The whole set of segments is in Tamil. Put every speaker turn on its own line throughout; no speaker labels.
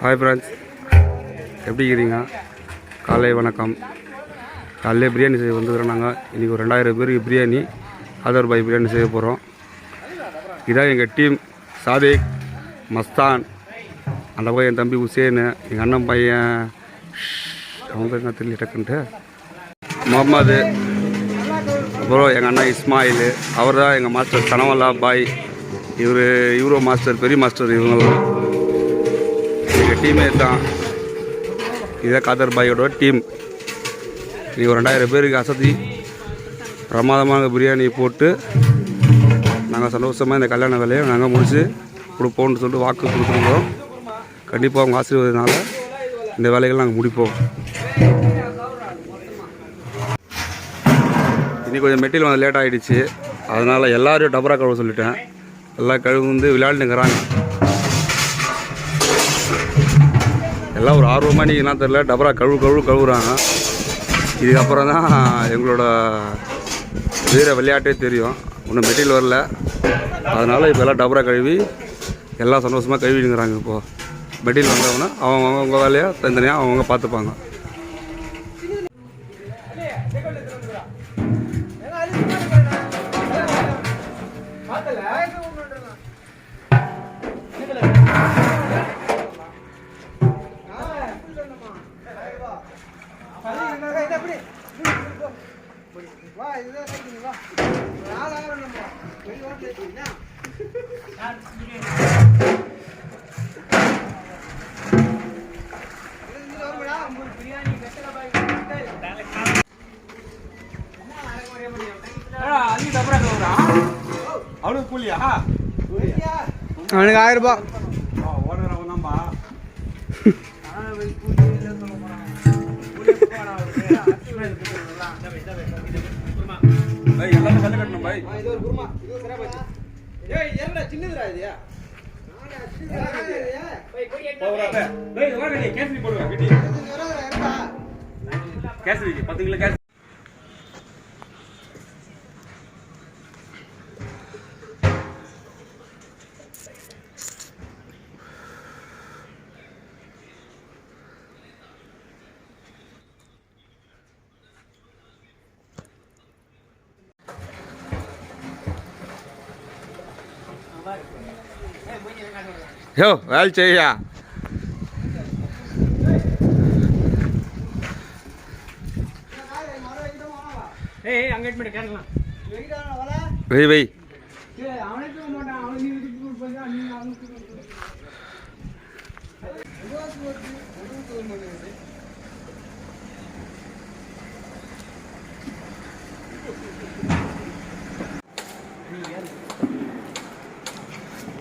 ஹாய் ஃப்ரெண்ட்ஸ், எப்படி இருக்கிறீங்க? காலை வணக்கம். காலையில் பிரியாணி செய்ய வந்துக்கிறோம். நாங்கள் இன்றைக்கி ஒரு 2000 பேருக்கு பிரியாணி, ஆதர் பாய் பிரியாணி செய்ய போகிறோம். இதான் எங்கள் டீம். சாதிக், மஸ்தான், அந்த பையன் என் தம்பி உசேனு, எங்கள் அண்ணன் பையன் அவங்க என்ன தெரியல டக்குன்ட்டு முகமது, அப்புறம் எங்கள் அண்ணன் இஸ்மாயில், அவர் தான் எங்கள் மாஸ்டர் சனவல்லா பாய். இவரும் மாஸ்டர், பெரிய மாஸ்டர். இவங்கெல்லாம் எங்கள் டீமே தான். இதான் காதர் பாயோட டீம். இன்றைக்கி ஒரு 2000 பேருக்கு அசதி பிரமாதமாக பிரியாணி போட்டு நாங்கள் சந்தோஷமாக இந்த கல்யாண வேலையை நாங்கள் முடித்து கொடுப்போம்னு சொல்லிட்டு வாக்கு கொடுத்துருக்கோம். கண்டிப்பாக அவங்க ஆசீர்வாதத்தினால இந்த வேலைகள் நாங்கள் முடிப்போம். இன்றைக்கி கொஞ்சம் மெட்டீரியல் வந்து லேட் ஆகிடுச்சு. அதனால் எல்லோரும் டபரா கழுவ சொல்லிட்டேன். எல்லாம் கழுவு வந்து விளையாண்டுங்கிறாங்க. எல்லாம் ஒரு ஆர்வமாக நீங்கள் என்ன தெரில டபரா கழுவுறாங்க. இதுக்கப்புறம் தான் எங்களோட வீர விளையாட்டே தெரியும். இன்னும் மெட்டீரியல் வரல. அதனால் இப்போ எல்லாம் டபரா கழுவி எல்லாம் சந்தோஷமாக கழுவிடுங்கிறாங்க. இப்போது மெட்டீரியல் வந்தவங்கன்னா அவங்க வேலையை தனித்தனியாக அவங்க பார்த்துப்பாங்க.
அவனுக்கு 1000 ரூபாய்.
யோ வேலை செய்யா. வை வை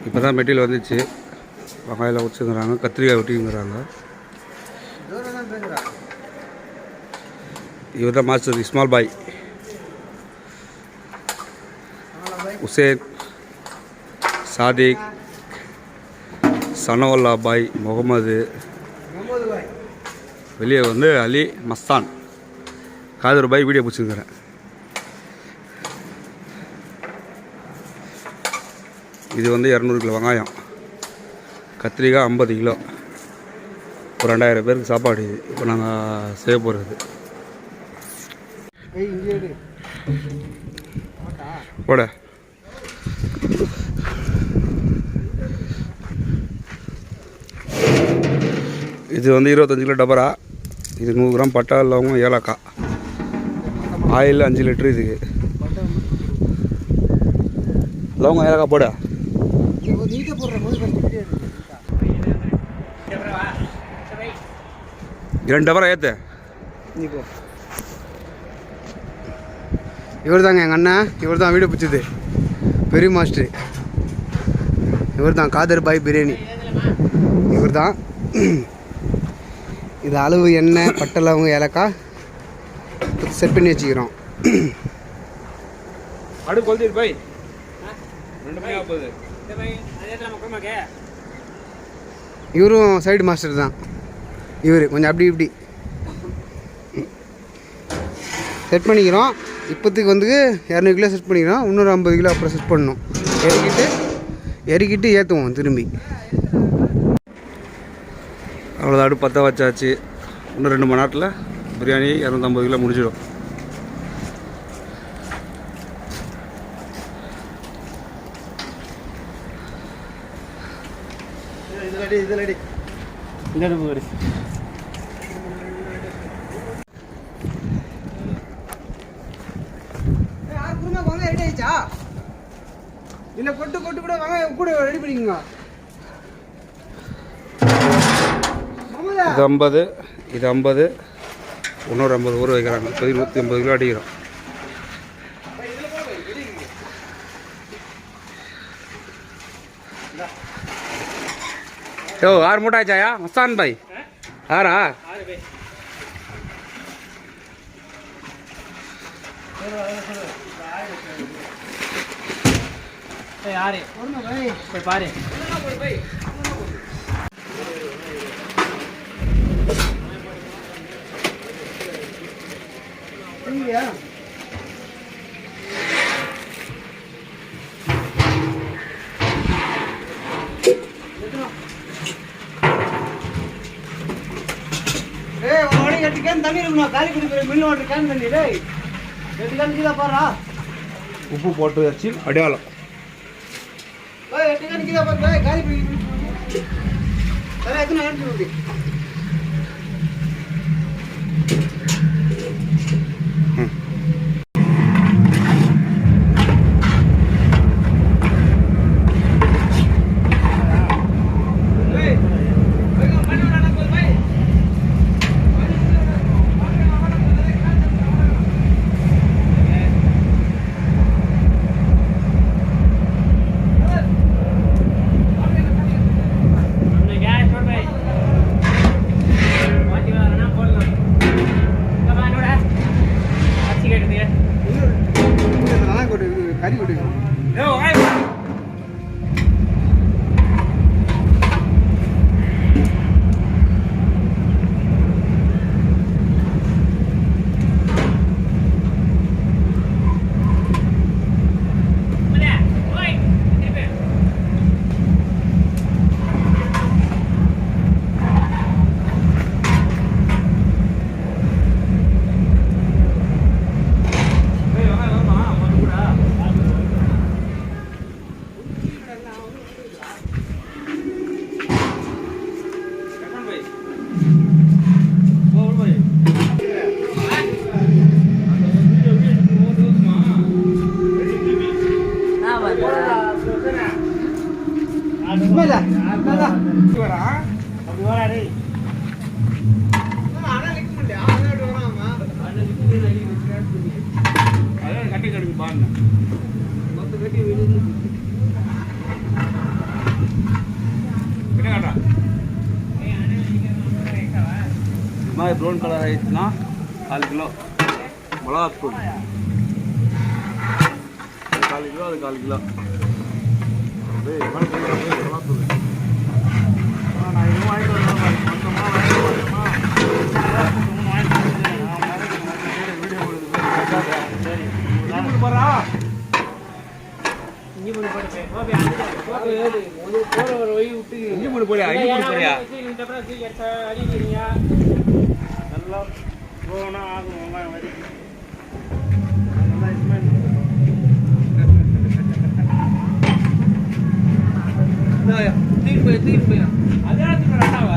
இப்போ தான் மெட்டீரியல் வந்துச்சு. வெங்காயம் வச்சுங்கிறாங்க, கத்திரிக்காய் வெட்டிங்கிறாங்க. இவர் தான் மாஸ்டர் இஸ்மால் பாய், உசேன், சாதிக், சனவல்லா பாய், முகமது, வெளியே வந்து அலி, மஸ்தான், காதர் பாய் வீடியோ பிடிச்சிருக்கிறேன். இது வந்து 200 கிலோ வெங்காயம், கத்திரிக்காய் 50 கிலோ, ஒரு 2000 பேருக்கு சாப்பாடு. இது இப்போ நாங்கள் செய்ய போகிறது. போட இது வந்து 25 கிலோ டபரா. இது 100 கிராம் பட்டா, லவங்கம், ஏலக்காய், ஆயில் 5 லிட்டரு. இதுக்கு லவங்கம் ஏலக்காய் போட. 2 டபரா ஏற்று.
இவர் தாங்க எங்கள் அண்ணன். இவர் தான் வீடியோ பிடிச்சது, பெரிய மாஸ்டர். இவர் தான் காதர் பாய் பிரியாணி. இவர் தான். இது அளவு எண்ணெய், பட்டை, லவங்க, ஏலக்காய் செட் பண்ணி வச்சுக்கிறோம்.
அடுப்பு கொளுத்தி பாய்.
இவரும் சைடு மாஸ்டர் தான். இவர் கொஞ்சம் அப்படி இப்படி செட் பண்ணிக்கிறோம். இப்போத்துக்கு வந்து 200 கிலோ செட் பண்ணிக்கிறோம். இன்னொரு 50 கிலோ அப்புறம் செட் பண்ணணும். எரிக்கிட்டு ஏற்றுவோம் திரும்பி.
அவ்வளோதான், அடுப்பு பற்ற வச்சாச்சு. இன்னும் 2 மணி நேரத்தில் பிரியாணி 250 கிலோ முடிச்சிடும்.
இல்லை கொட்டு கொட்டு கூட வாங்க கூட ரெடி பண்ணிக்கோங்க.
இது 50, இது 50, இன்னொரு 50 ஊற வைக்கிறாங்க. 150 கிலோ அடிக்கிறோம். யோ 6 மூட்டை ஆச்சாயா மஸ்தான் பாய்? 6ஆ?
பாரு
தண்ணி இருக்குமா? காலி குடி மில்லு ஓட்டுற கேன் தண்ணி. டேய் 8 கேன் கீழே பாடுறா.
உப்பு போட்டு வச்சு அடையாளம்.
8 கேன் கீழே பாரு. காலி குடி எத்தனை எடுத்து கறி கொடு.
கட்டி கடுக்கு பாருங்க மொத்த கட்டி மாதிரி ப்ரௌன் கலர் ஆயிடுச்சுன்னா 4 கிலோ மிளகாத்தூள், 4 கிலோ, அது 4 கிலோ. மிளகாத்தூள் நான் எதுவும் வாங்கிட்டு வரேன். மொத்தமாக வாங்கிட்டு வரேம்மா. வீடியோ கொடுக்குது. சரி போகிறா இஞ்சி மூணு போடியா நல்லா போனா ஆகும். வெங்காயம் வரி தூக்கிட்டு போயா அதே ரெண்டாவ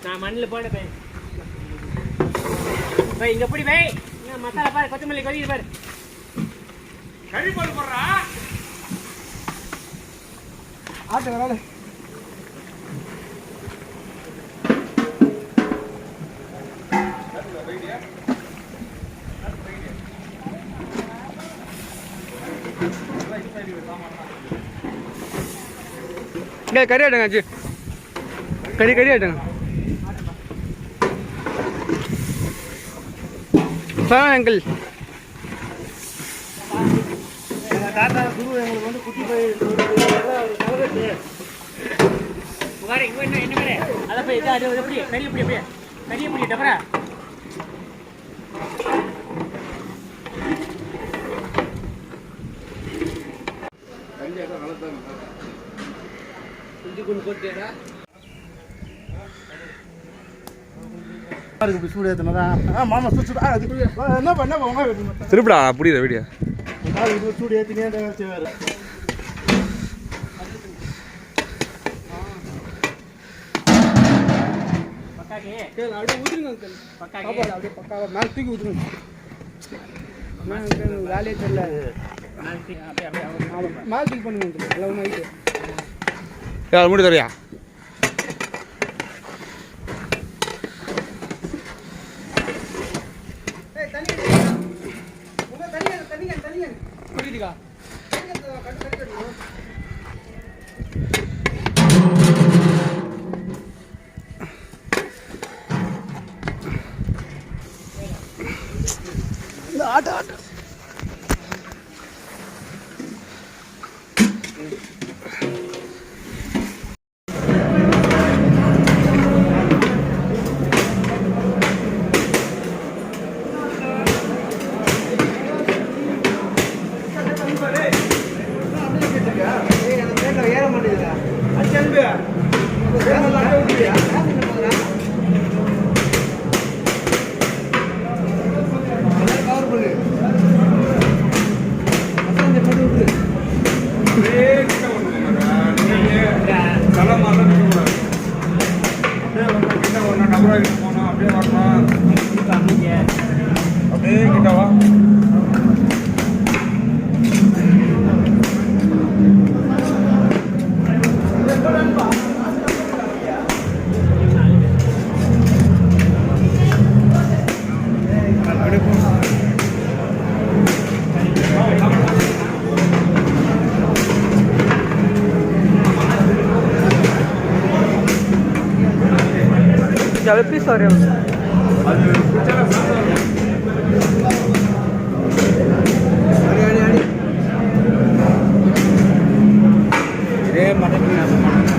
நான் மண்ணில் போட பை இங்க எப்படி பை மசாலா பாரு, கொத்தமல்லி கொதிக்குது பாரு. கறி போட்டு போடுறா ஆட்டு வராது.
கறி ஆட்டுங்க ஆச்சு, கறி ஆட்டுங்க. அங்கிள்
திருப்பிடா புரியுது வீடியோ
வேலையே தெரியல மேல் தூக்கி பண்ணுங்க எல்லாம் நைட்டு
அது முடி தரியா
புரியுதுக்கா ஆட்ட ஆட்ட ஏற மாட்டேங்குதா அச்சன்பு கவர் பண்ணு
அப்படியே கிட்டவா
Ya ves piso, Ariel. Ini mata